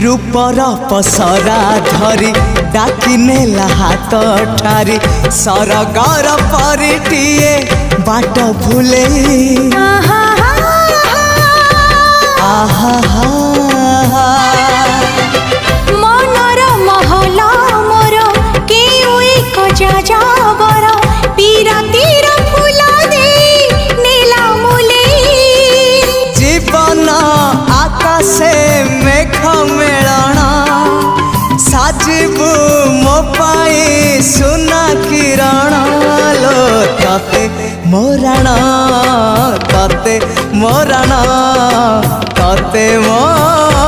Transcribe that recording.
रूपर पसरा धरी डाकी नेला हाथ ठारी सरगर परिटिए बाट भूले मनर महला मोर केउ एक जाजावर पीरातीर फूल दे नीला मुले जीवन आकाशे मेघ मेलण साजिबु मो पाई सुना किरण लो तते मोरण तते मोरण तते मोरण।